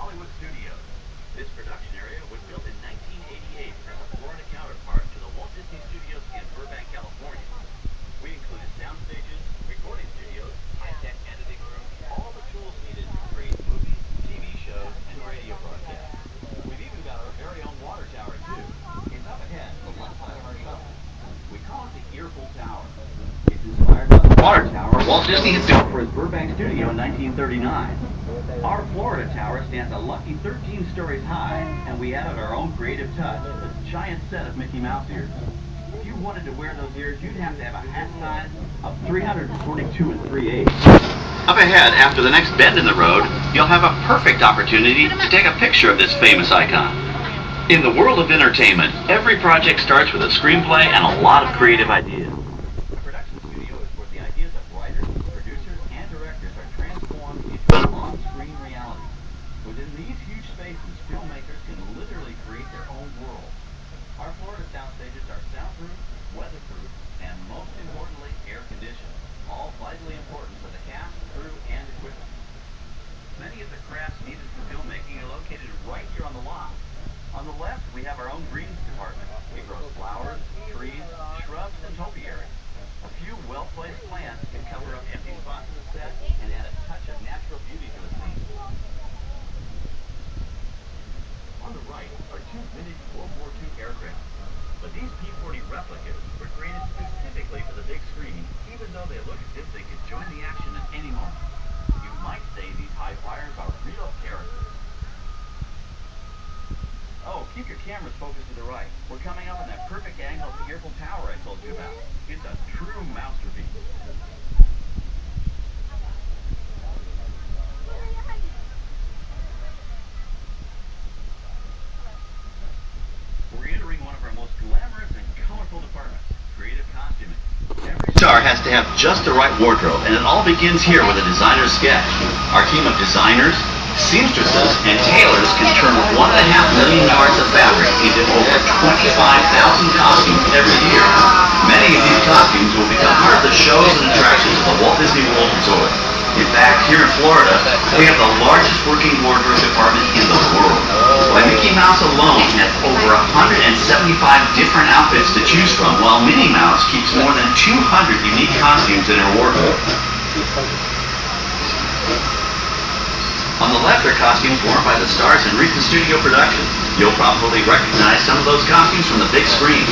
Hollywood studios. This production area was built in 1988 as a Florida counterpart to the Walt Disney Studios in Burbank, California. We included sound stages, recording studios, high-tech editing rooms, all the tools needed to create movies, TV shows, and radio broadcasts. We've even got our very own water tower, too. It's up ahead from one side of our shuttle. We call it the Earful Tower. It's inspired by the water tower Walt Disney had built for his Burbank studio in 1939. Our Florida tower stands a lucky 13 stories high, and we added our own creative touch, a giant set of Mickey Mouse ears. If you wanted to wear those ears, you'd have to have a hat size of 342 3/8. Up ahead, after the next bend in the road, you'll have a perfect opportunity to take a picture of this famous icon. In the world of entertainment, every project starts with a screenplay and a lot of creative ideas. The production studio is where the ideas of writers, producers, and directors are transformed into on-screen reality. Within these huge spaces, filmmakers can literally create their own world. Our Florida sound stages are soundproof, weatherproof, and most importantly, air-conditioned, all vitally important for the cast, crew, and equipment. Many of the crafts needed for filmmaking are located right here on the lot. On the left, we have our own greens department. It grows flowers, trees, shrubs, and topiaries. A few well-placed plants can cover up empty spots in the set and add a touch of natural beauty to a scene. On the right are two vintage World War II aircraft. But these P-40 replicas were created specifically for the big screen, even though they look as if they could join the action at any moment. You might say these high flyers are real characters. Oh, keep your cameras focused to the right. We're coming up on that perfect angle of the Earful Tower I told you about. It's a true masterpiece. We're entering one of our most glamorous and colorful departments, creative costuming. Every star has to have just the right wardrobe, and it all begins here with a designer's sketch. Our team of designers, seamstresses, and tailors can turn 1.5 million yards of fabric into over 25,000 costumes every year. Many of these costumes will become part of the shows and attractions of the Walt Disney World Resort. In fact, here in Florida, we have the largest working wardrobe department in the world. Why, Mickey Mouse alone has over 175 different outfits to choose from, while Minnie Mouse keeps more than 200 unique costumes in her wardrobe. On the left are costumes worn by the stars in recent studio productions. You'll probably recognize some of those costumes from the big screen.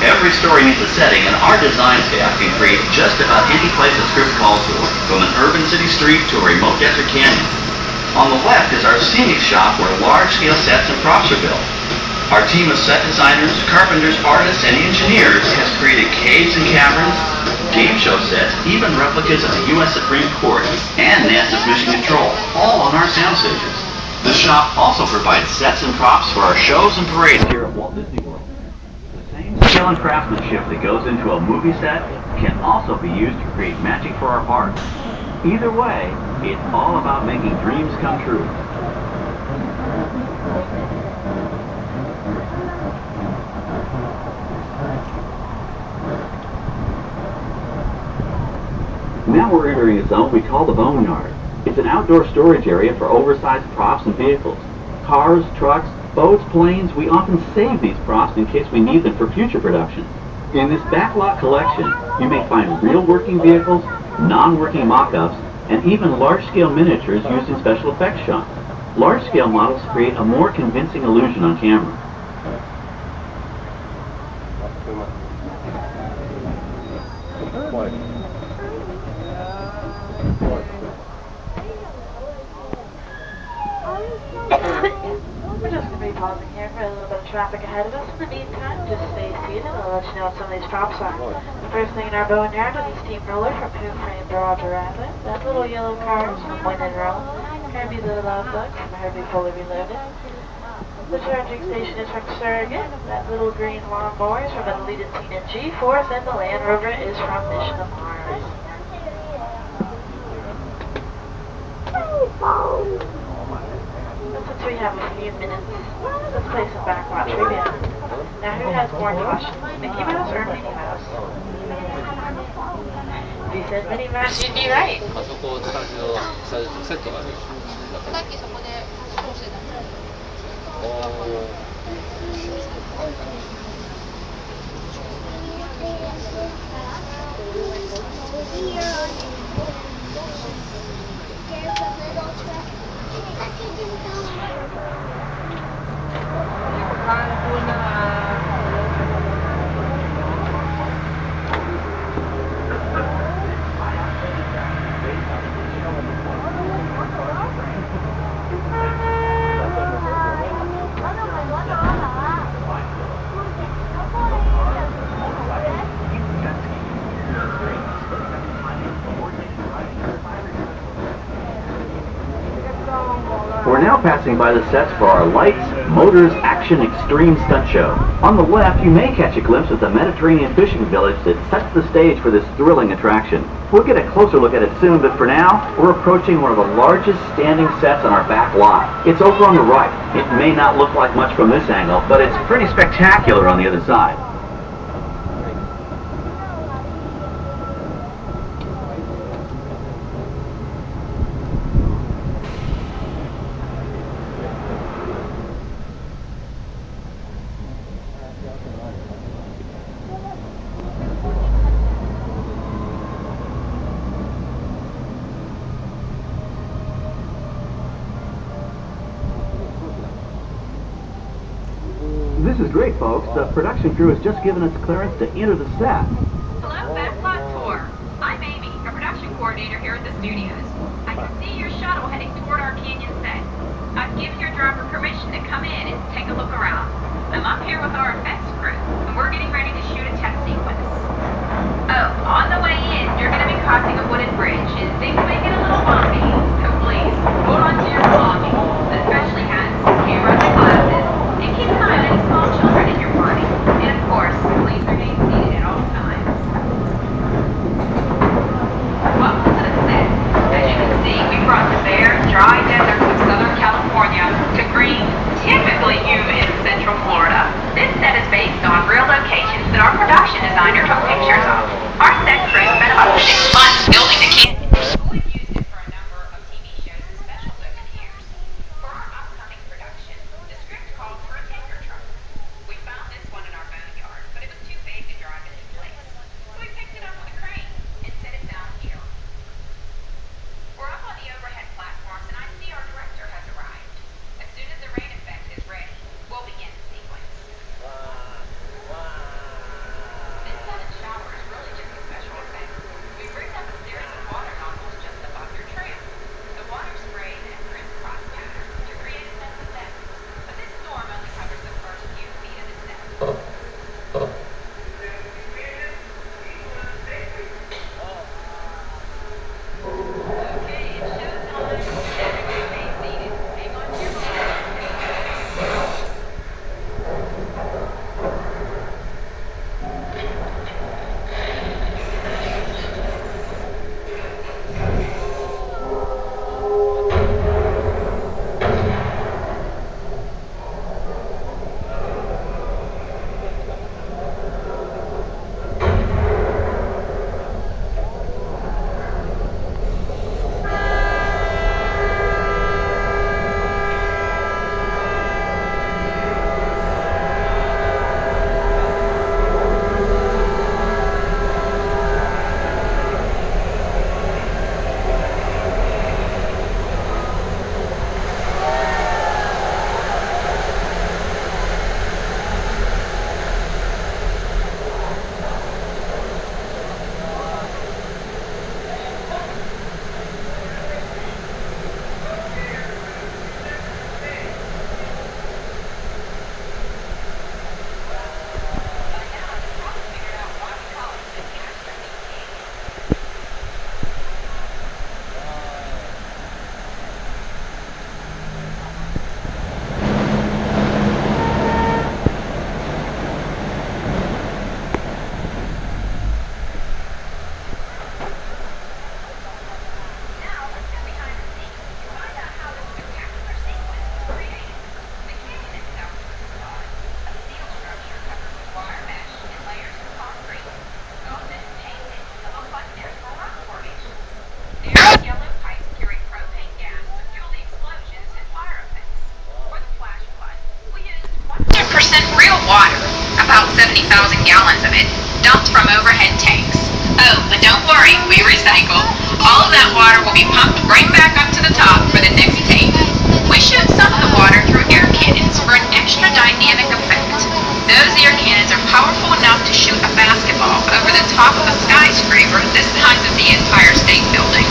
Every story needs a setting, and our design staff can create just about any place a script calls for, from an urban city street to a remote desert canyon. On the left is our scenic shop where large-scale sets and props are built. Our team of set designers, carpenters, artists, and engineers has created caves and caverns, game show sets, even replicas of the U.S. Supreme Court and NASA's Mission Control, all on our sound stages. The shop also provides sets and props for our shows and parades here at Walt Disney World. The same skill and craftsmanship that goes into a movie set can also be used to create magic for our parks. Either way, it's all about making dreams come true. Now we're entering a zone we call the Boneyard. It's an outdoor storage area for oversized props and vehicles. Cars, trucks, boats, planes, we often save these props in case we need them for future production. In this Backlot collection, you may find real working vehicles, non-working mock-ups, and even large-scale miniatures used in special effects shots. Large-scale models create a more convincing illusion on camera. We're just going to be pausing here for a little bit of traffic ahead of us. In the meantime, just stay seated and I'll let you know what some of these props are. The first thing in our boneyard is a steamroller from Who Framed Roger Rabbit. That little yellow car is from Win and Roll. Herbie the Love Bug from Herbie Fully Reloaded. The charging station is from Surrogate. That little green lawnmower is from an Elite Teen and G-Force, and the Land Rover is from Mission of Mars. Since we have a few minutes, let's play some Backlot trivia. Now, who has more questions, Mickey Mouse or Minnie Mouse? If you said Minnie Mouse, you'd be right. あそこを使うセットがある。さっきそこで少しだった。We're now passing by the sets for our Lights, Motors, Action Extreme Stunt Show. On the left, you may catch a glimpse of the Mediterranean fishing village that sets the stage for this thrilling attraction. We'll get a closer look at it soon, but for now, we're approaching one of the largest standing sets on our back lot. It's over on the right. It may not look like much from this angle, but it's pretty spectacular on the other side. This is great, folks. The production crew has just given us clearance to enter the set. Hello, Backlot Tour. I'm Amy, a production coordinator here at the studios. I can see your shuttle heading toward our canyon set. I've given your driver permission to come in and take a look around. I'm up here with our effects crew, and we're getting ready to shoot a test sequence. Oh, on the way in, you're going to be crossing a wooded bridge, and things may get a little bumpy, so please, hold on to your belongings, especially hats, cameras, and glasses. And keep an eye on any small children in your party. And of course, please remain seated at all times. Welcome to the set. As you can see, we brought the bare, dry deserts of Southern California to green, typically humid Central Florida. This set is based on real locations that our production designer took pictures of. Our set crew spent about 6 months building recycled, all of that water will be pumped right back up to the top for the next take. We shoot some of the water through air cannons for an extra dynamic effect. Those air cannons are powerful enough to shoot a basketball over the top of a skyscraper this size of the Empire State Building.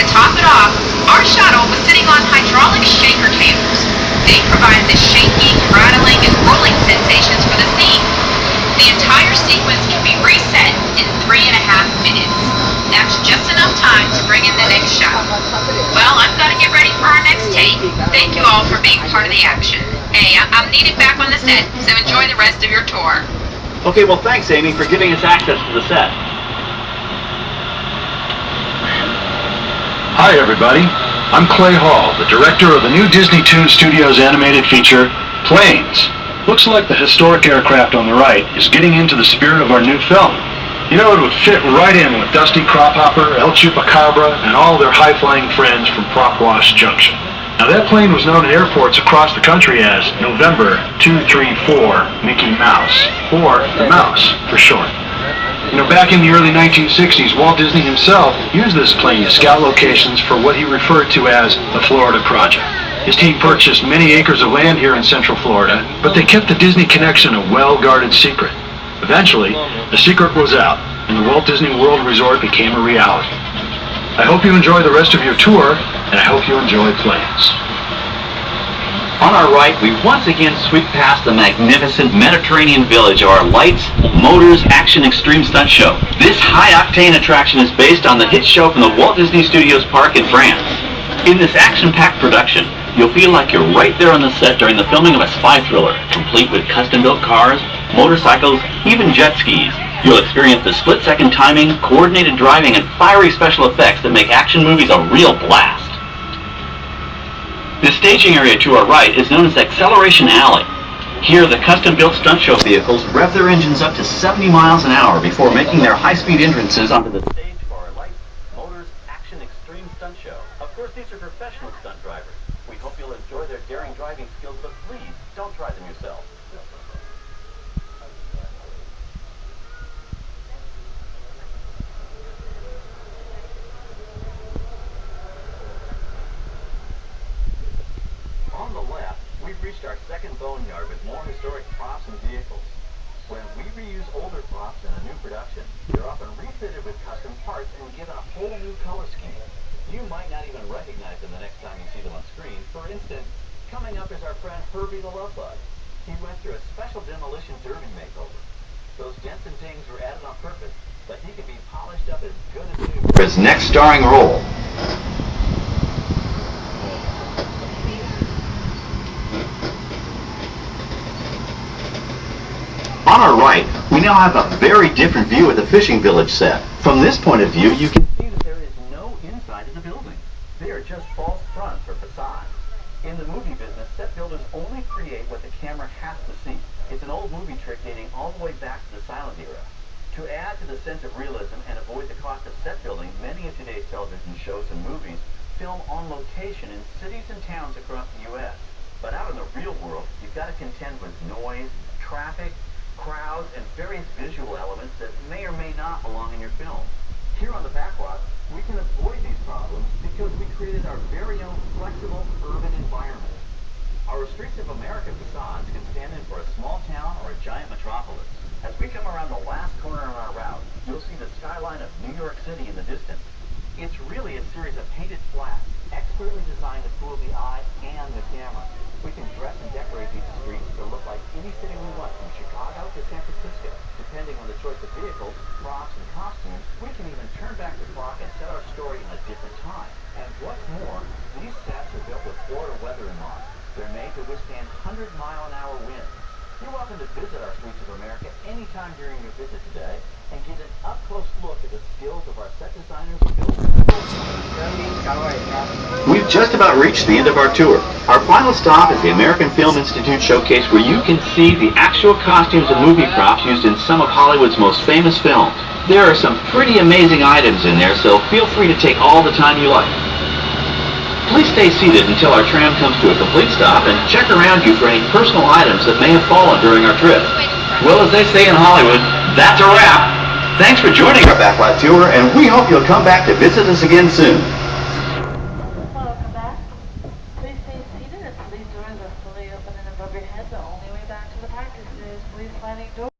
To top it off, our shuttle was sitting on hydraulic shaker tables. They provide the shaking, rattling, and rolling sensations for the scene. The entire sequence can be reset in 3.5 minutes. That's just enough time to bring in the next shot. Well, I've got to get ready for our next take. Thank you all for being part of the action. Hey, I'm needed back on the set, so enjoy the rest of your tour. Okay, well, thanks, Amy, for giving us access to the set. Hi, everybody. I'm Clay Hall, the director of the new Disney Toon Studios animated feature, Planes. Looks like the historic aircraft on the right is getting into the spirit of our new film. You know, it would fit right in with Dusty Crophopper, El Chupacabra, and all their high-flying friends from Prop Wash Junction. Now, that plane was known at airports across the country as November 234 Mickey Mouse, or the Mouse for short. You know, back in the early 1960s, Walt Disney himself used this plane to scout locations for what he referred to as the Florida Project. His team purchased many acres of land here in Central Florida, but they kept the Disney connection a well-guarded secret. Eventually, the secret was out, and the Walt Disney World Resort became a reality. I hope you enjoy the rest of your tour, and I hope you enjoy Planes. On our right, we once again sweep past the magnificent Mediterranean village of our Lights, Motors, Action Extreme Stunt Show. This high-octane attraction is based on the hit show from the Walt Disney Studios Park in France. In this action-packed production, you'll feel like you're right there on the set during the filming of a spy thriller, complete with custom-built cars, motorcycles, even jet skis. You'll experience the split-second timing, coordinated driving, and fiery special effects that make action movies a real blast. The staging area to our right is known as Acceleration Alley. Here, the custom-built stunt show vehicles rev their engines up to 70 miles an hour before making their high-speed entrances onto the stage for our Lights, Motors, Action Extreme Stunt Show. Of course, these are professional stunt drivers. We hope you'll enjoy their daring driving skills, but please, don't try them yourself. On the left, we've reached our second boneyard with more historic props and vehicles. When we reuse older props in a new production, they're often refitted with custom parts and given a whole new color scheme. You might not even recognize them the next time you see them on screen. For instance, coming up is our friend Herbie the Love Bug. He went through a special demolition derby makeover. Those dents and dings were added on purpose, but he can be polished up as good as new for his next starring role. On our right, we now have a very different view of the fishing village set. From this point of view, you can see that there is no inside to the building. They are just false fronts or facades. In the movie business, set builders only create what the camera has to see. It's an old movie trick dating all the way back to the silent era. To add to the sense of realism and avoid the cost of set building, many of today's television shows and movies film on location in cities and towns across the U.S. But out in the real world, you've got to contend with noise, traffic, crowds, and various visual elements that may or may not belong in your film. Here on the Backlot, we can avoid these problems because we created our very own flexible urban environment. Our Streets of America facades can stand in for a small town or a giant metropolis. As we come around the last corner on our route, you'll see the skyline of New York City in the distance. It's really a series of painted flats, expertly designed to fool the eye and the camera. We can dress and decorate these streets to look like any city we want, from Chicago to San Francisco. Depending on the choice of vehicles, props, and costumes, we can even turn back the clock and set our story in a different time. And what's more, these sets are built with Florida weather in mind. They're made to withstand 100-mile-an-hour winds. You're welcome to visit our Streets of America anytime during your visit today and get an up-close look at the skills of our set designers and builders. We've just about reached the end of our tour. Our final stop is the American Film Institute Showcase, where you can see the actual costumes and movie props used in some of Hollywood's most famous films. There are some pretty amazing items in there, so feel free to take all the time you like. Please stay seated until our tram comes to a complete stop and check around you for any personal items that may have fallen during our trip. Well, as they say in Hollywood, that's a wrap. Thanks for joining our Backlot tour, and we hope you'll come back to visit us again soon.